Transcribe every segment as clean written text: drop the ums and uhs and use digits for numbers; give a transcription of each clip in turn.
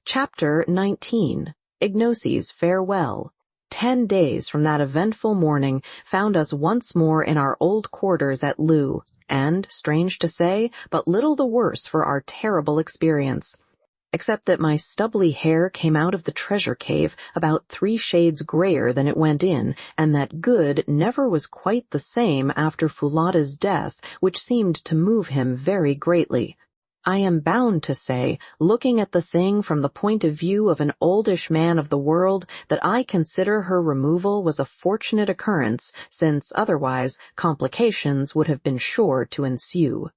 Chapter 19. Ignosi's Farewell. 10 days from that eventful morning found us once more in our old quarters at Loo, and, strange to say, but little the worse for our terrible experience. Except that my stubbly hair came out of the treasure cave about 3 shades grayer than it went in, and that Good never was quite the same after Foulata's death, which seemed to move him very greatly. I am bound to say, looking at the thing from the point of view of an oldish man of the world, that I consider her removal was a fortunate occurrence, since otherwise complications would have been sure to ensue.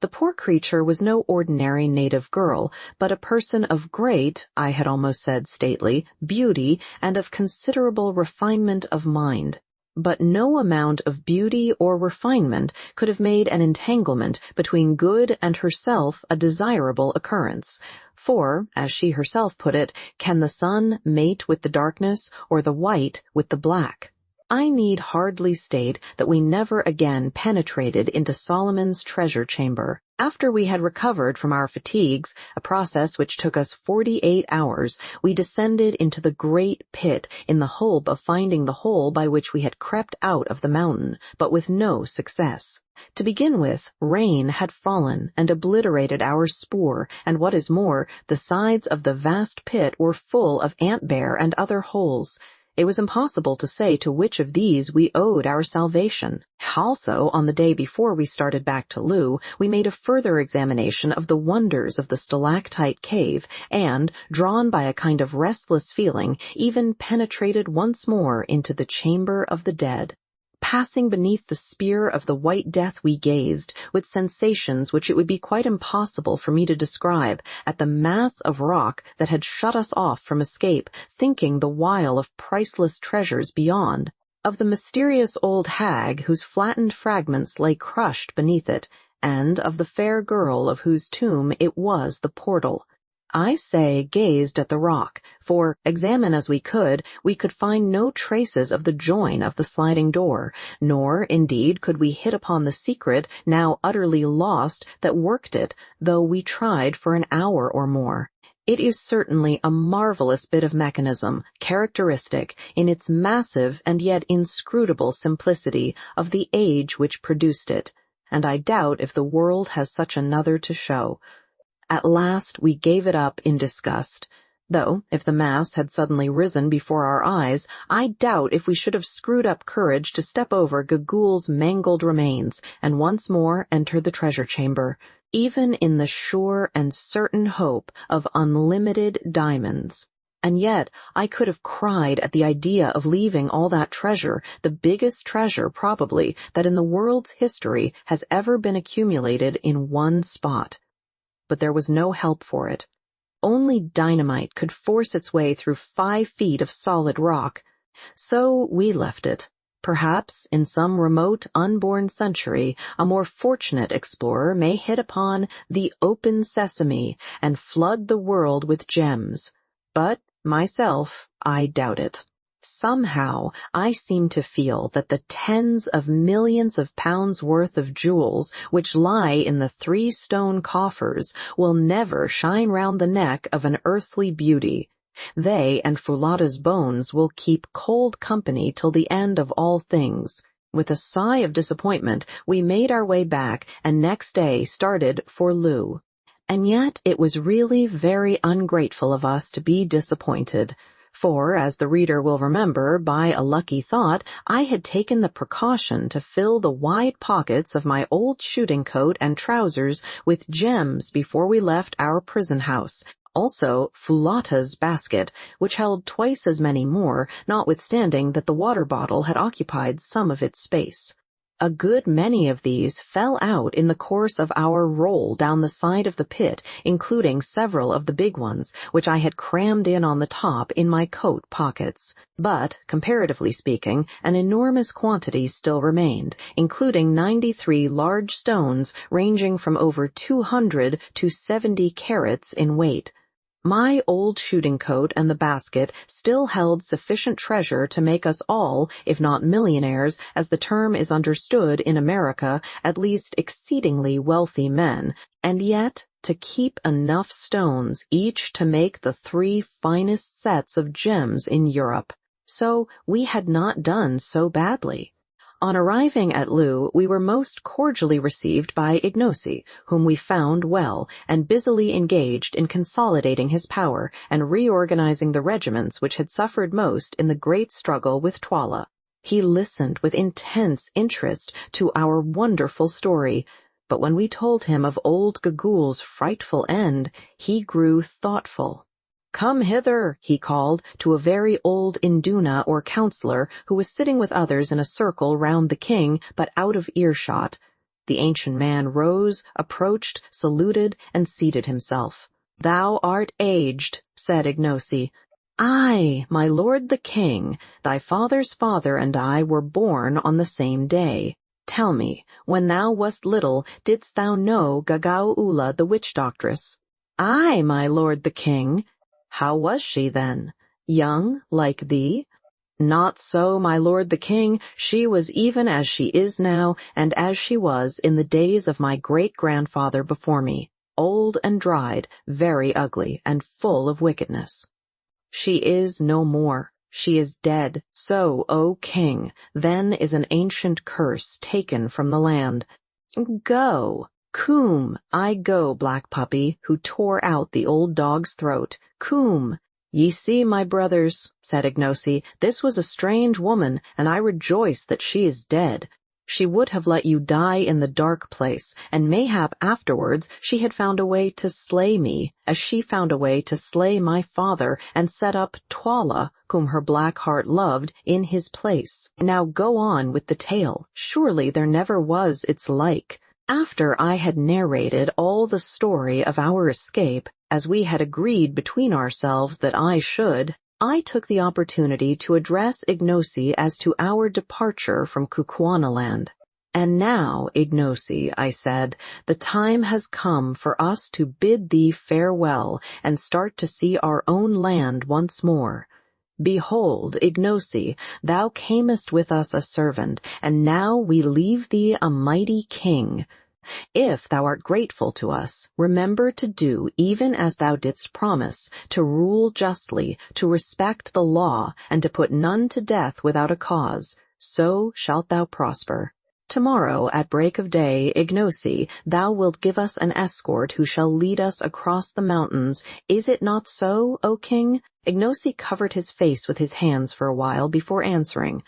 The poor creature was no ordinary native girl, but a person of great, I had almost said stately, beauty, and of considerable refinement of mind. But no amount of beauty or refinement could have made an entanglement between Good and herself a desirable occurrence. For, as she herself put it, can the sun mate with the darkness, or the white with the black? I need hardly state that we never again penetrated into Solomon's treasure chamber. After we had recovered from our fatigues, a process which took us 48 hours, we descended into the great pit in the hope of finding the hole by which we had crept out of the mountain, but with no success. To begin with, rain had fallen and obliterated our spoor, and what is more, the sides of the vast pit were full of ant-bear and other holes. It was impossible to say to which of these we owed our salvation. Also, on the day before we started back to Loo, we made a further examination of the wonders of the stalactite cave, and, drawn by a kind of restless feeling, even penetrated once more into the chamber of the dead. Passing beneath the spear of the White Death we gazed, with sensations which it would be quite impossible for me to describe, at the mass of rock that had shut us off from escape, thinking the while of priceless treasures beyond, of the mysterious old hag whose flattened fragments lay crushed beneath it, and of the fair girl of whose tomb it was the portal. I say gazed at the rock, for, examine as we could find no traces of the join of the sliding door, nor, indeed, could we hit upon the secret, now utterly lost, that worked it, though we tried for an hour or more. It is certainly a marvelous bit of mechanism, characteristic, in its massive and yet inscrutable simplicity, of the age which produced it, and I doubt if the world has such another to show. At last we gave it up in disgust, though, if the mass had suddenly risen before our eyes, I doubt if we should have screwed up courage to step over Gagul's mangled remains and once more enter the treasure chamber, even in the sure and certain hope of unlimited diamonds. And yet I could have cried at the idea of leaving all that treasure, the biggest treasure, probably, that in the world's history has ever been accumulated in one spot. But there was no help for it. Only dynamite could force its way through 5 feet of solid rock. So we left it. Perhaps, in some remote, unborn century, a more fortunate explorer may hit upon the open sesame and flood the world with gems. But, myself, I doubt it. Somehow, I seem to feel that the tens of millions of pounds worth of jewels which lie in the 3 stone coffers will never shine round the neck of an earthly beauty. They and Foulata's bones will keep cold company till the end of all things. With a sigh of disappointment, we made our way back, and next day started for Loo. And yet it was really very ungrateful of us to be disappointed. For, as the reader will remember, by a lucky thought, I had taken the precaution to fill the wide pockets of my old shooting coat and trousers with gems before we left our prison house. Also, Foulata's basket, which held twice as many more, notwithstanding that the water bottle had occupied some of its space. A good many of these fell out in the course of our roll down the side of the pit, including several of the big ones, which I had crammed in on the top in my coat pockets. But, comparatively speaking, an enormous quantity still remained, including 93 large stones ranging from over 200 to 70 carats in weight. My old shooting coat and the basket still held sufficient treasure to make us all, if not millionaires, as the term is understood in America, at least exceedingly wealthy men, and yet to keep enough stones each to make the 3 finest sets of gems in Europe. So we had not done so badly. On arriving at Loo, we were most cordially received by Ignacy, whom we found well and busily engaged in consolidating his power and reorganizing the regiments which had suffered most in the great struggle with Twala. He listened with intense interest to our wonderful story, but when we told him of old Gagul's frightful end, he grew thoughtful. "Come hither," he called to a very old Induna or counselor who was sitting with others in a circle round the king, but out of earshot. The ancient man rose, approached, saluted, and seated himself. "Thou art aged," said Ignacy. "Aye, my lord the king, thy father's father and I were born on the same day. Tell me, when thou wast little, didst thou know Gagaula the witch-doctress?" "Aye, my lord the king." "How was she then? Young, like thee?" "Not so, my lord the king. She was even as she is now, and as she was in the days of my great-grandfather before me, old and dried, very ugly, and full of wickedness." "She is no more. She is dead. So, O king, then is an ancient curse taken from the land. Go. Coom, I go, black puppy, who tore out the old dog's throat. Coom." "Ye see, my brothers," said Ignacy, "this was a strange woman, and I rejoice that she is dead. She would have let you die in the dark place, and mayhap afterwards she had found a way to slay me, as she found a way to slay my father, and set up Twala, whom her black heart loved, in his place. Now go on with the tale. Surely there never was its like." After I had narrated all the story of our escape, as we had agreed between ourselves that I should, I took the opportunity to address Ignacy as to our departure from Kukuanaland. "And now, Ignacy," I said, "the time has come for us to bid thee farewell and start to see our own land once more. Behold, Ignacy, thou camest with us a servant, and now we leave thee a mighty king. If thou art grateful to us, remember to do even as thou didst promise, to rule justly, to respect the law, and to put none to death without a cause. So shalt thou prosper. Tomorrow at break of day, Ignacy, thou wilt give us an escort who shall lead us across the mountains. Is it not so, O king?" Ignacy covered his face with his hands for a while before answering.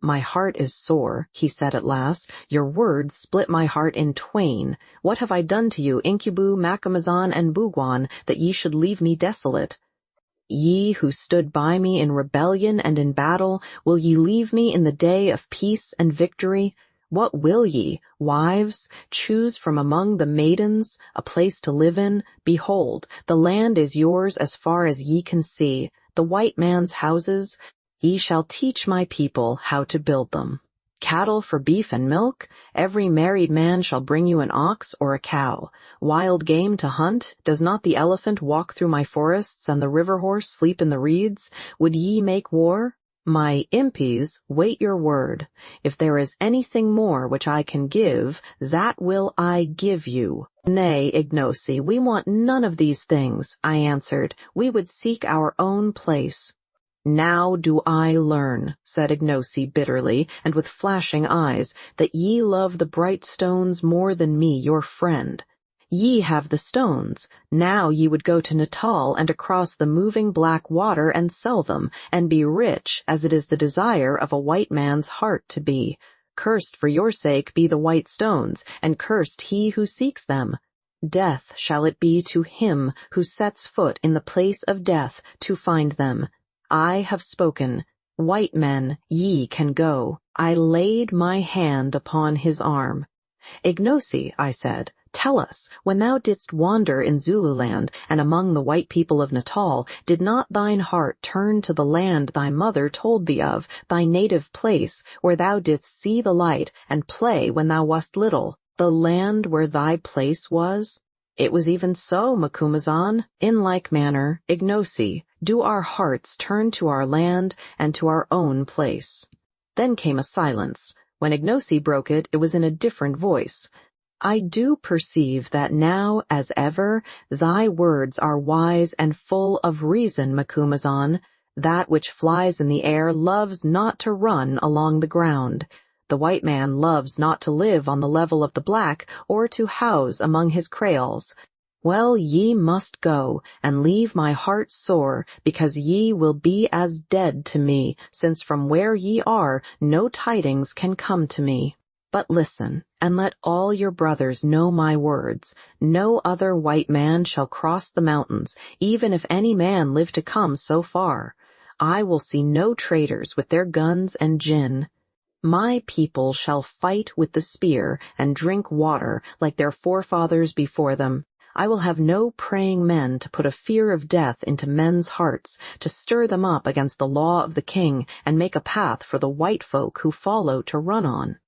"My heart is sore," he said at last. "Your words split my heart in twain. What have I done to you, Incubu, Macumazahn, and Bugwan, that ye should leave me desolate? Ye who stood by me in rebellion and in battle, will ye leave me in the day of peace and victory? What will ye, wives? Choose from among the maidens a place to live in. Behold, the land is yours as far as ye can see, the white man's houses. Ye shall teach my people how to build them. Cattle for beef and milk? Every married man shall bring you an ox or a cow. Wild game to hunt? Does not the elephant walk through my forests and the river horse sleep in the reeds? Would ye make war? My impies, wait your word. If there is anything more which I can give, that will I give you." "Nay, Ignacy, we want none of these things," I answered. "We would seek our own place." "Now do I learn," said Ignacy bitterly, and with flashing eyes, "that ye love the bright stones more than me, your friend. Ye have the stones. Now ye would go to Natal and across the moving black water and sell them, and be rich, as it is the desire of a white man's heart to be. Cursed for your sake be the white stones, and cursed he who seeks them. Death shall it be to him who sets foot in the place of death to find them. I have spoken. White men, ye can go." I laid my hand upon his arm. "Ignacy," I said, "tell us, when thou didst wander in Zululand and among the white people of Natal, did not thine heart turn to the land thy mother told thee of, thy native place, where thou didst see the light and play when thou wast little, the land where thy place was?" It was even so, Macumazahn. In like manner, Ignosi, do our hearts turn to our land and to our own place. Then came a silence. When Ignosi broke it, it was in a different voice. I do perceive that now, as ever, thy words are wise and full of reason, Macumazahn. That which flies in the air loves not to run along the ground. The white man loves not to live on the level of the black, or to house among his kraals. Well, ye must go, and leave my heart sore, because ye will be as dead to me, since from where ye are no tidings can come to me. But listen, and let all your brothers know my words. No other white man shall cross the mountains, even if any man live to come so far. I will see no traders with their guns and gin. My people shall fight with the spear and drink water like their forefathers before them. I will have no praying men to put a fear of death into men's hearts, to stir them up against the law of the king and make a path for the white folk who follow to run on.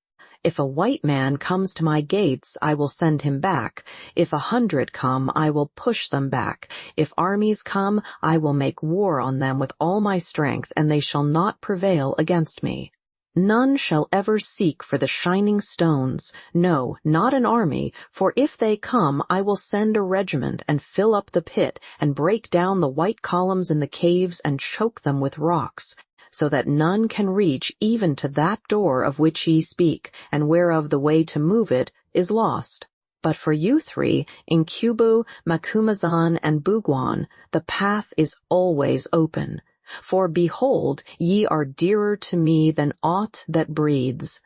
If a white man comes to my gates, I will send him back. If 100 come, I will push them back. If armies come, I will make war on them with all my strength, and they shall not prevail against me. None shall ever seek for the shining stones, no, not an army, for if they come, I will send a regiment and fill up the pit and break down the white columns in the caves and choke them with rocks, so that none can reach even to that door of which ye speak, and whereof the way to move it is lost. But for you three, Incubu, Macumazahn, and Bugwan, the path is always open. For behold, ye are dearer to me than aught that breathes.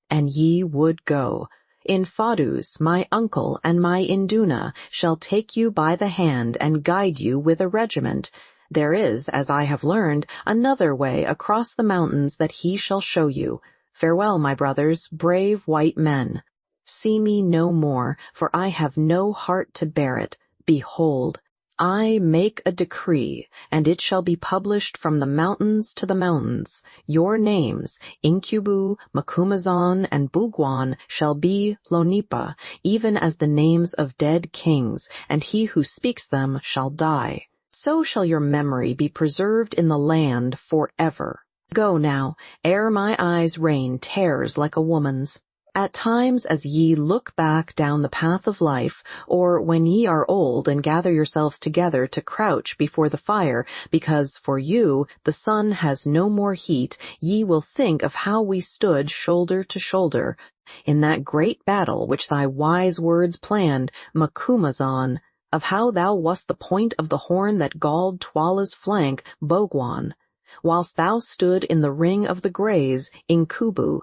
And ye would go. Infadus, my uncle, and my Induna shall take you by the hand and guide you with a regiment. There is, as I have learned, another way across the mountains that he shall show you. Farewell, my brothers, brave white men. See me no more, for I have no heart to bear it. Behold, I make a decree, and it shall be published from the mountains to the mountains. Your names, Incubu, Macumazahn, and Bugwan, shall be Lonipa, even as the names of dead kings, and he who speaks them shall die. So shall your memory be preserved in the land forever. Go now, ere my eyes rain tears like a woman's. At times as ye look back down the path of life, or when ye are old and gather yourselves together to crouch before the fire, because for you the sun has no more heat, ye will think of how we stood shoulder to shoulder in that great battle which thy wise words planned, Macumazahn, of how thou wast the point of the horn that galled Twala's flank, Bogwan, whilst thou stood in the ring of the greys, Incubu,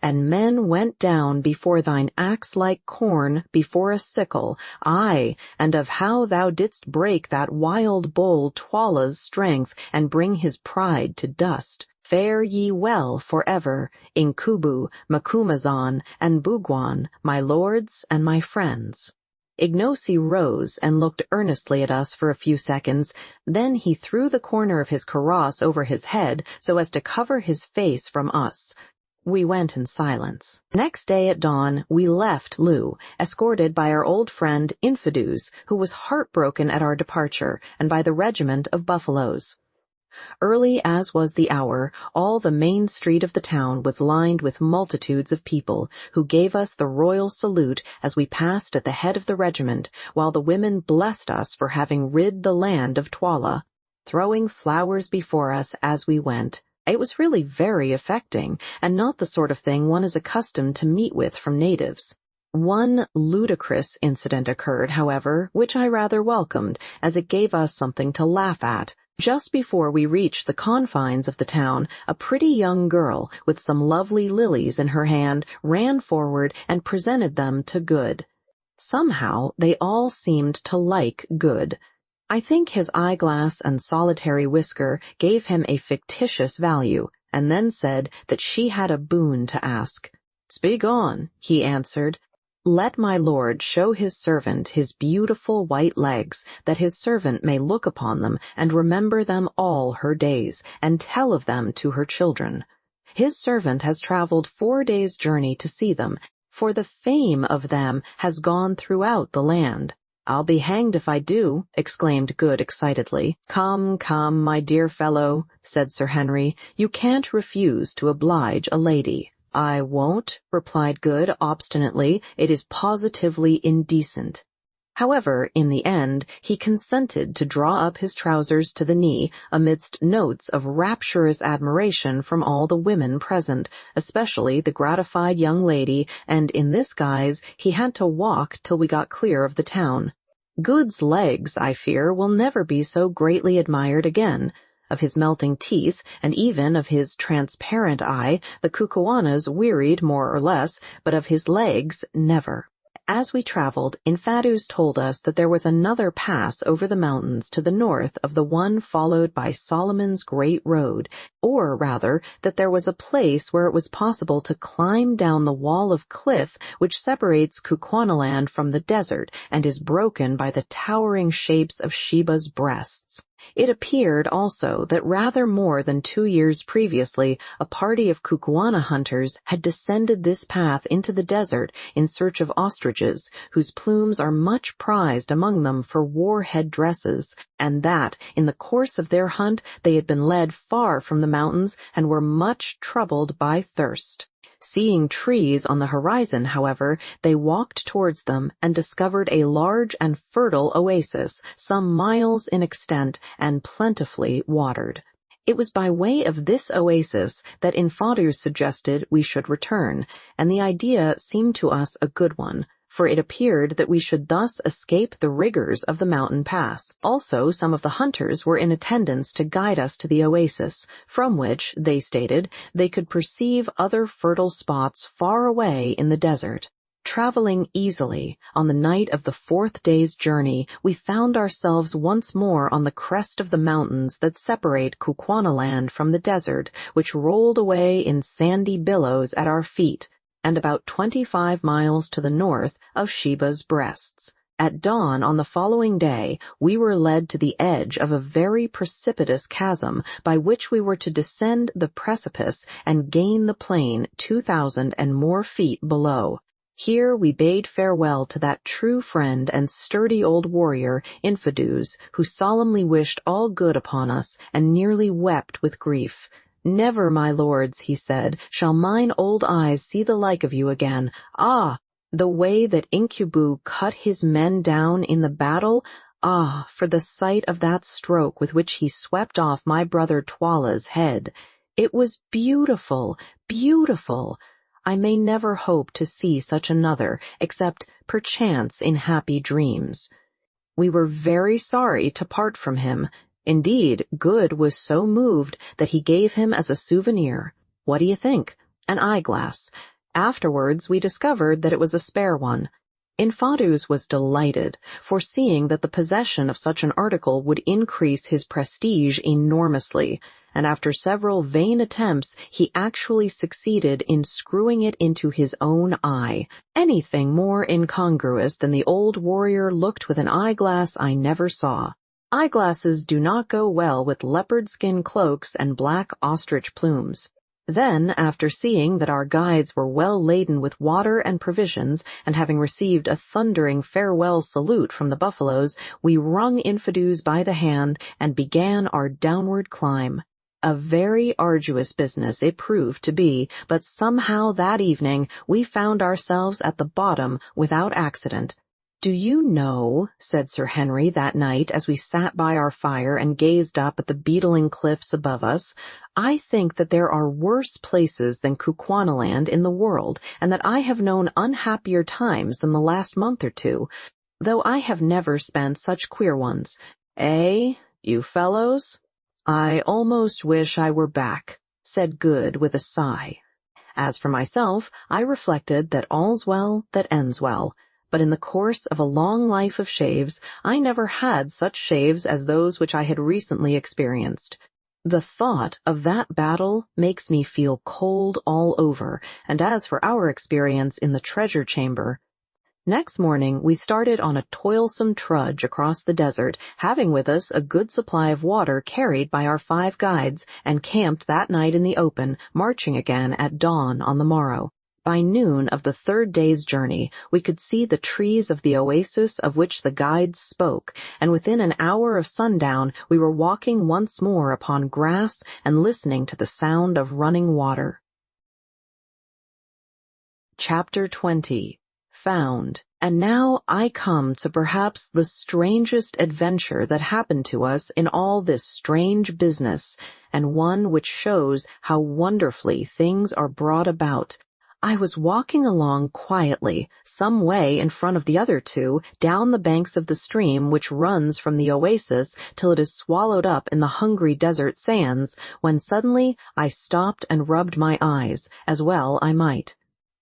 and men went down before thine axe like corn before a sickle, aye, and of how thou didst break that wild bull Twala's strength and bring his pride to dust. Fare ye well forever, Incubu, Macumazahn, and Bugwan, my lords and my friends. Ignosi rose and looked earnestly at us for a few seconds. Then he threw the corner of his kaross over his head so as to cover his face from us. We went in silence. Next day at dawn, we left Loo, escorted by our old friend Infidus, who was heartbroken at our departure, and by the regiment of buffaloes. Early as was the hour, all the main street of the town was lined with multitudes of people, who gave us the royal salute as we passed at the head of the regiment, while the women blessed us for having rid the land of Twala, throwing flowers before us as we went. It was really very affecting, and not the sort of thing one is accustomed to meet with from natives. One ludicrous incident occurred, however, which I rather welcomed, as it gave us something to laugh at. Just before we reached the confines of the town, a pretty young girl, with some lovely lilies in her hand, ran forward and presented them to Good. Somehow they all seemed to like Good. I think his eyeglass and solitary whisker gave him a fictitious value, and then said that she had a boon to ask. "Speak on," he answered. "Let my lord show his servant his beautiful white legs, that his servant may look upon them and remember them all her days, and tell of them to her children. His servant has traveled 4 days' journey to see them, for the fame of them has gone throughout the land. "I'll be hanged if I do," exclaimed Good excitedly. "Come, come, my dear fellow," said Sir Henry, "you can't refuse to oblige a lady." "I won't," replied Good obstinately. "It is positively indecent." However, in the end, he consented to draw up his trousers to the knee, amidst notes of rapturous admiration from all the women present, especially the gratified young lady, and in this guise he had to walk till we got clear of the town. Good's legs, I fear, will never be so greatly admired again. Of his melting teeth, and even of his transparent eye, the Kukuanas wearied more or less, but of his legs, never. As we traveled, Infadus told us that there was another pass over the mountains to the north of the one followed by Solomon's Great Road, or rather, that there was a place where it was possible to climb down the wall of cliff which separates Kukuanaland from the desert and is broken by the towering shapes of Sheba's breasts. It appeared also that rather more than 2 years previously a party of Kukuana hunters had descended this path into the desert in search of ostriches, whose plumes are much prized among them for war head dresses, and that, in the course of their hunt, they had been led far from the mountains and were much troubled by thirst. Seeing trees on the horizon, however, they walked towards them and discovered a large and fertile oasis, some miles in extent and plentifully watered. It was by way of this oasis that Infadus suggested we should return, and the idea seemed to us a good one, for it appeared that we should thus escape the rigors of the mountain pass. Also, some of the hunters were in attendance to guide us to the oasis, from which, they stated, they could perceive other fertile spots far away in the desert. Traveling easily, on the night of the 4th day's journey, we found ourselves once more on the crest of the mountains that separate Kukuanaland from the desert, which rolled away in sandy billows at our feet, and about 25 miles to the north of Sheba's breasts. At dawn on the following day, we were led to the edge of a very precipitous chasm by which we were to descend the precipice and gain the plain 2,000 and more feet below. Here we bade farewell to that true friend and sturdy old warrior, Infadus, who solemnly wished all good upon us and nearly wept with grief. "Never, my lords," he said, "shall mine old eyes see the like of you again. Ah, the way that Incubu cut his men down in the battle! Ah, for the sight of that stroke with which he swept off my brother Twala's head! It was beautiful, beautiful! I may never hope to see such another, except perchance in happy dreams." We were very sorry to part from him. Indeed, Good was so moved that he gave him as a souvenir, what do you think? An eyeglass. Afterwards we discovered that it was a spare one. Infadus was delighted, foreseeing that the possession of such an article would increase his prestige enormously, and after several vain attempts he actually succeeded in screwing it into his own eye. Anything more incongruous than the old warrior looked with an eyeglass I never saw. Eyeglasses do not go well with leopard skin cloaks and black ostrich plumes. Then, after seeing that our guides were well laden with water and provisions, and having received a thundering farewell salute from the buffaloes, we wrung Infadus by the hand and began our downward climb. A very arduous business it proved to be, but somehow that evening we found ourselves at the bottom without accident. "Do you know," said Sir Henry that night as we sat by our fire and gazed up at the beetling cliffs above us, "I think that there are worse places than Kukuanaland in the world, and that I have known unhappier times than the last month or two, though I have never spent such queer ones. Eh, you fellows? I almost wish I were back," said Good with a sigh. As for myself, I reflected that all's well that ends well. But in the course of a long life of shaves, I never had such shaves as those which I had recently experienced. The thought of that battle makes me feel cold all over, and as for our experience in the treasure chamber— Next morning we started on a toilsome trudge across the desert, having with us a good supply of water carried by our 5 guides, and camped that night in the open, marching again at dawn on the morrow. By noon of the third day's journey, we could see the trees of the oasis of which the guides spoke, and within an hour of sundown we were walking once more upon grass and listening to the sound of running water. Chapter 20. Found. And now I come to perhaps the strangest adventure that happened to us in all this strange business, and one which shows how wonderfully things are brought about. I was walking along quietly, some way in front of the other two, down the banks of the stream which runs from the oasis till it is swallowed up in the hungry desert sands, when suddenly I stopped and rubbed my eyes, as well I might.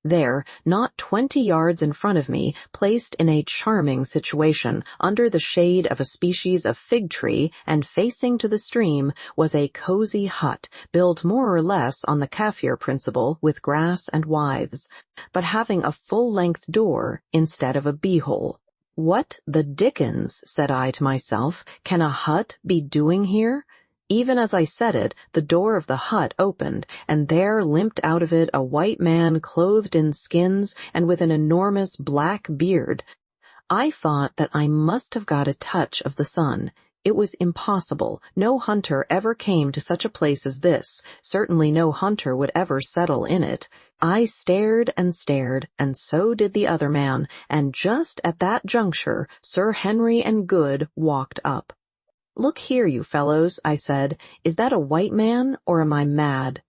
There, not 20 yards in front of me, placed in a charming situation, under the shade of a species of fig tree and facing to the stream, was a cozy hut, built more or less on the Kaffir principle with grass and withes, but having a full-length door instead of a bee-hole. What the dickens, said I to myself, can a hut be doing here? Even as I said it, the door of the hut opened, and there limped out of it a white man clothed in skins and with an enormous black beard. I thought that I must have got a touch of the sun. It was impossible. No hunter ever came to such a place as this. Certainly no hunter would ever settle in it. I stared, and so did the other man, and just at that juncture Sir Henry and Good walked up. "Look here, you fellows," I said, "is that a white man, or am I mad?"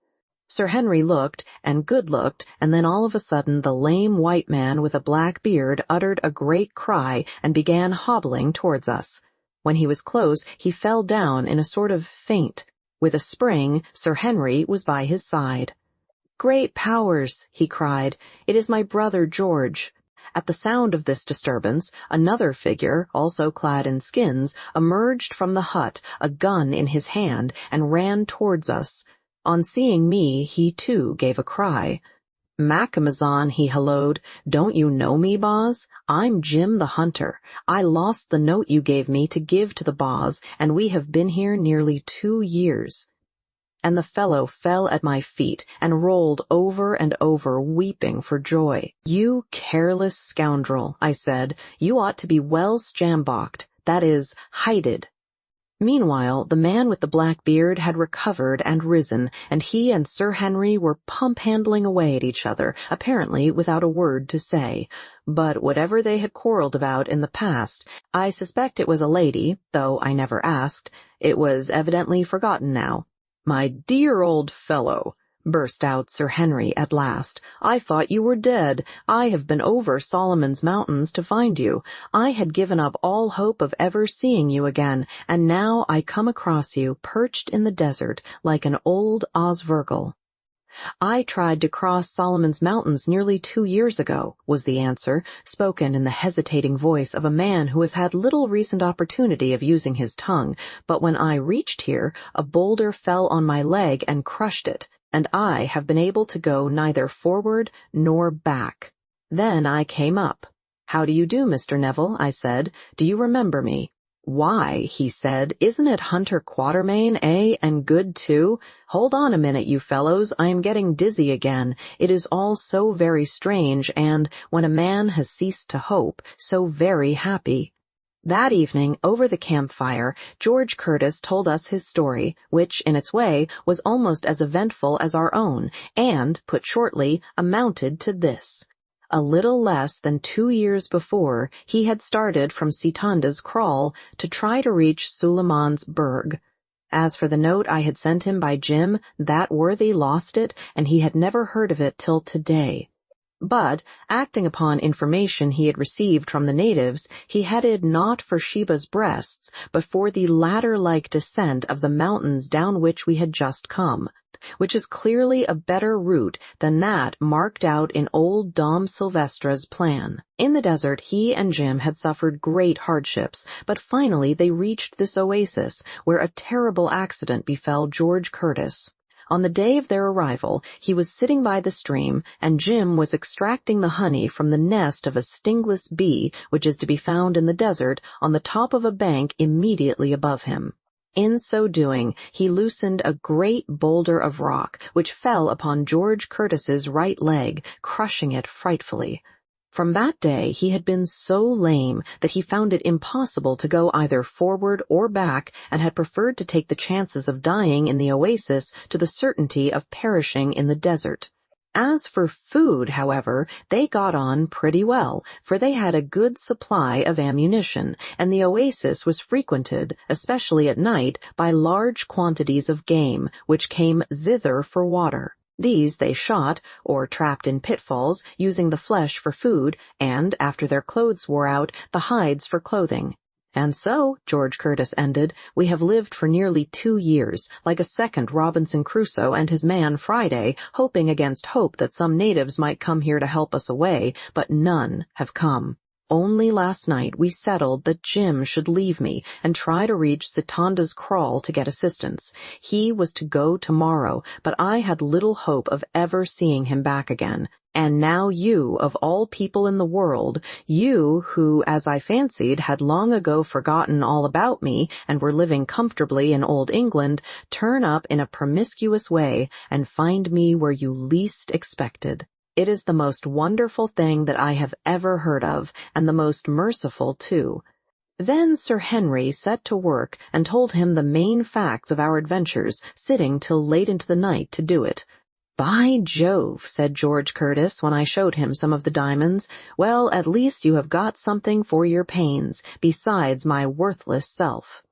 Sir Henry looked, and Good looked, and then all of a sudden the lame white man with a black beard uttered a great cry and began hobbling towards us. When he was close, he fell down in a sort of faint. With a spring, Sir Henry was by his side. "Great powers!" he cried. "It is my brother George." At the sound of this disturbance, another figure, also clad in skins, emerged from the hut, a gun in his hand, and ran towards us. On seeing me, he too gave a cry. "Macamazahn," he halloed, "don't you know me, boss? I'm Jim the Hunter. I lost the note you gave me to give to the boss, and we have been here nearly 2 years. And the fellow fell at my feet and rolled over and over, weeping for joy. "You careless scoundrel," I said, "you ought to be well sjambocked, that is, hided." Meanwhile, the man with the black beard had recovered and risen, and he and Sir Henry were pump-handling away at each other, apparently without a word to say. But whatever they had quarreled about in the past, I suspect it was a lady, though I never asked. It was evidently forgotten now. "My dear old fellow," burst out Sir Henry at last, "I thought you were dead. I have been over Solomon's Mountains to find you. I had given up all hope of ever seeing you again, and now I come across you, perched in the desert, like an old Osvirgil." "I tried to cross Solomon's Mountains nearly 2 years ago," was the answer, spoken in the hesitating voice of a man who has had little recent opportunity of using his tongue, "but when I reached here, a boulder fell on my leg and crushed it, and I have been able to go neither forward nor back. Then I came up." "How do you do, Mr. Neville?" I said. "Do you remember me?" "Why," he said, "isn't it Hunter Quatermain, eh, and Good too? Hold on a minute, you fellows, I am getting dizzy again. It is all so very strange, and, when a man has ceased to hope, so very happy." That evening, over the campfire, George Curtis told us his story, which, in its way, was almost as eventful as our own, and, put shortly, amounted to this. A little less than 2 years before, he had started from Sitanda's kraal to try to reach Suleiman's Berg. As for the note I had sent him by Jim, that worthy lost it, and he had never heard of it till today. But, acting upon information he had received from the natives, he headed not for Sheba's breasts, but for the ladder-like descent of the mountains down which we had just come, which is clearly a better route than that marked out in old Dom Silvestra's plan. In the desert, he and Jim had suffered great hardships, but finally they reached this oasis, where a terrible accident befell George Curtis. On the day of their arrival, he was sitting by the stream, and Jim was extracting the honey from the nest of a stingless bee, which is to be found in the desert, on the top of a bank immediately above him. In so doing, he loosened a great boulder of rock, which fell upon George Curtis's right leg, crushing it frightfully. From that day he had been so lame that he found it impossible to go either forward or back, and had preferred to take the chances of dying in the oasis to the certainty of perishing in the desert. As for food, however, they got on pretty well, for they had a good supply of ammunition, and the oasis was frequented, especially at night, by large quantities of game, which came thither for water. These they shot, or trapped in pitfalls, using the flesh for food, and, after their clothes wore out, the hides for clothing. And so, George Curtis ended, we have lived for nearly 2 years, like a second Robinson Crusoe and his man Friday, hoping against hope that some natives might come here to help us away, but none have come. Only last night we settled that Jim should leave me and try to reach Sitanda's kraal to get assistance. He was to go tomorrow, but I had little hope of ever seeing him back again. And now you, of all people in the world, you who, as I fancied, had long ago forgotten all about me and were living comfortably in old England, turn up in a promiscuous way and find me where you least expected. It is the most wonderful thing that I have ever heard of, and the most merciful, too. Then Sir Henry set to work and told him the main facts of our adventures, sitting till late into the night to do it. "By Jove," said George Curtis when I showed him some of the diamonds, "well, at least you have got something for your pains, besides my worthless self."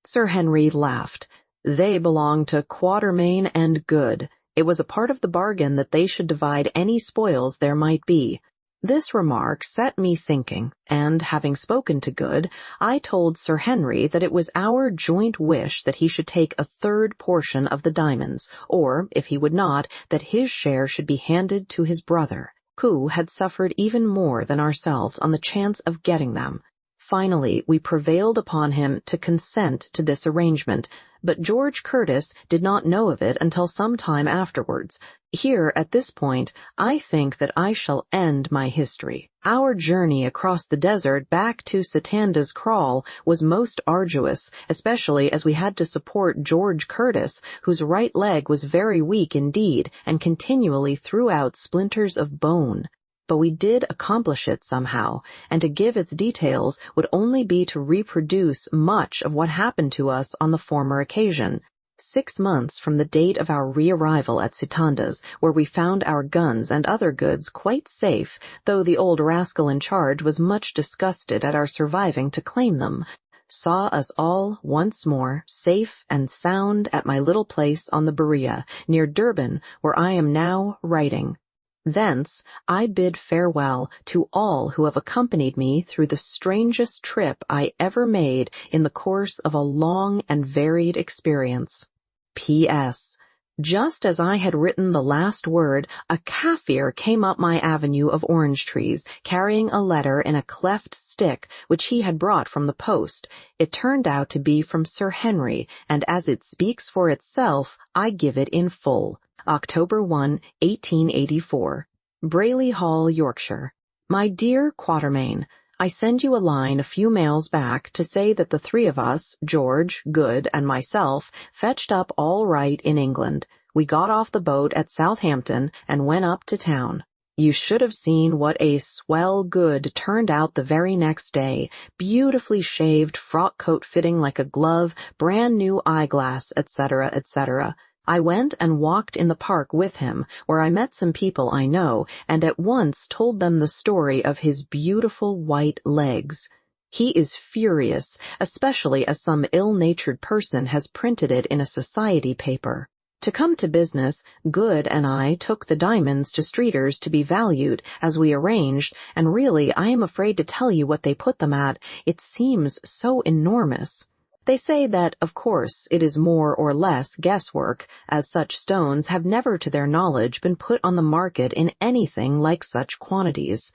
Sir Henry laughed. "They belong to Quatermain and Good. It was a part of the bargain that they should divide any spoils there might be." This remark set me thinking, and, having spoken to Good, I told Sir Henry that it was our joint wish that he should take a third portion of the diamonds, or, if he would not, that his share should be handed to his brother, who had suffered even more than ourselves on the chance of getting them. Finally, we prevailed upon him to consent to this arrangement, but George Curtis did not know of it until some time afterwards. Here, at this point, I think that I shall end my history. Our journey across the desert back to Sitanda's kraal was most arduous, especially as we had to support George Curtis, whose right leg was very weak indeed, and continually threw out splinters of bone. But we did accomplish it somehow, and to give its details would only be to reproduce much of what happened to us on the former occasion. 6 months from the date of our re-arrival at Sitanda's, where we found our guns and other goods quite safe, though the old rascal in charge was much disgusted at our surviving to claim them, saw us all once more safe and sound at my little place on the Berea, near Durban, where I am now writing. Thence I bid farewell to all who have accompanied me through the strangest trip I ever made in the course of a long and varied experience. P.S. Just as I had written the last word, a Kaffir came up my avenue of orange trees, carrying a letter in a cleft stick which he had brought from the post. It turned out to be from Sir Henry, and as it speaks for itself, I give it in full. October 1, 1884. Brayley Hall, Yorkshire. My dear Quatermain, I send you a line a few mails back to say that the 3 of us, George, Good, and myself, fetched up all right in England. We got off the boat at Southampton and went up to town. You should have seen what a swell Good turned out the very next day, beautifully shaved, frock coat fitting like a glove, brand new eyeglass, etc., etc. I went and walked in the park with him, where I met some people I know, and at once told them the story of his beautiful white legs. He is furious, especially as some ill-natured person has printed it in a society paper. To come to business, Good and I took the diamonds to Streeter's to be valued, as we arranged, and really I am afraid to tell you what they put them at. It seems so enormous. They say that, of course, it is more or less guesswork, as such stones have never to their knowledge been put on the market in anything like such quantities.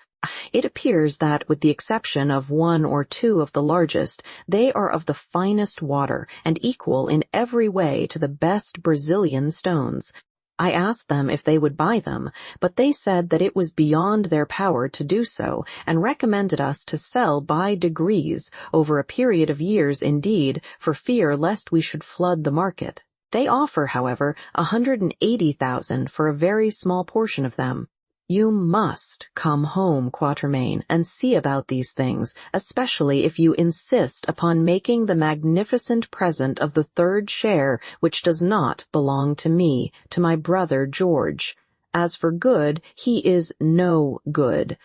It appears that, with the exception of 1 or 2 of the largest, they are of the finest water and equal in every way to the best Brazilian stones. I asked them if they would buy them, but they said that it was beyond their power to do so and recommended us to sell by degrees over a period of years indeed, for fear lest we should flood the market. They offer, however, 180,000 for a very small portion of them. You must come home, Quatermain, and see about these things, especially if you insist upon making the magnificent present of the third share, which does not belong to me, to my brother George. As for Good, he is no good.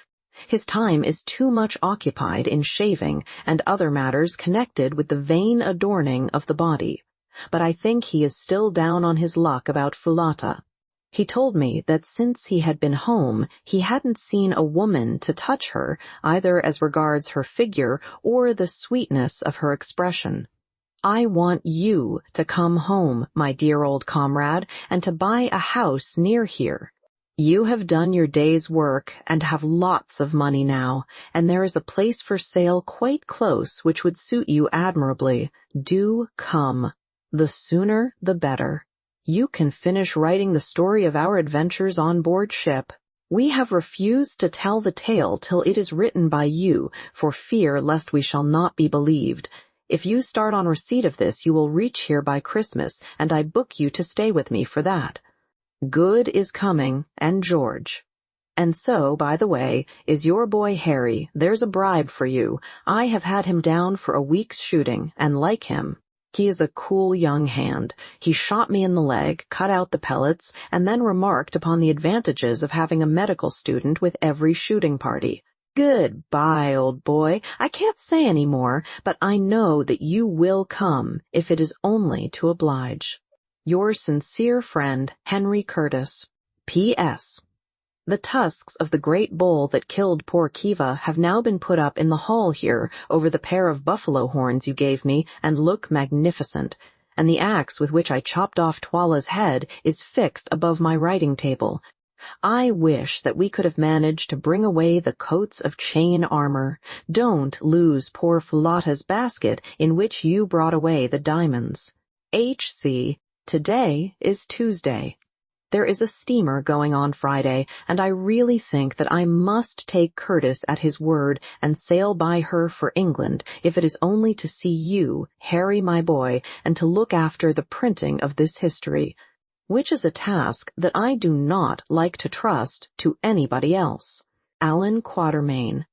His time is too much occupied in shaving and other matters connected with the vain adorning of the body. But I think he is still down on his luck about Foulata. He told me that since he had been home, he hadn't seen a woman to touch her, either as regards her figure or the sweetness of her expression. I want you to come home, my dear old comrade, and to buy a house near here. You have done your day's work and have lots of money now, and there is a place for sale quite close which would suit you admirably. Do come. The sooner the better. You can finish writing the story of our adventures on board ship. We have refused to tell the tale till it is written by you, for fear lest we shall not be believed. If you start on receipt of this, you will reach here by Christmas, and I book you to stay with me for that. Good is coming, and George. And so, by the way, is your boy Harry. There's a bribe for you. I have had him down for a week's shooting, and like him. He is a cool young hand. He shot me in the leg, cut out the pellets, and then remarked upon the advantages of having a medical student with every shooting party. Goodbye, old boy. I can't say any more, but I know that you will come, if it is only to oblige. Your sincere friend, Henry Curtis. P.S. The tusks of the great bull that killed poor Kiva have now been put up in the hall here over the pair of buffalo horns you gave me and look magnificent, and the axe with which I chopped off Twala's head is fixed above my writing table. I wish that we could have managed to bring away the coats of chain armor. Don't lose poor Foulata's basket in which you brought away the diamonds. H.C. Today is Tuesday. There is a steamer going on Friday, and I really think that I must take Curtis at his word and sail by her for England, if it is only to see you, Harry, my boy, and to look after the printing of this history, which is a task that I do not like to trust to anybody else. Alan Quatermain.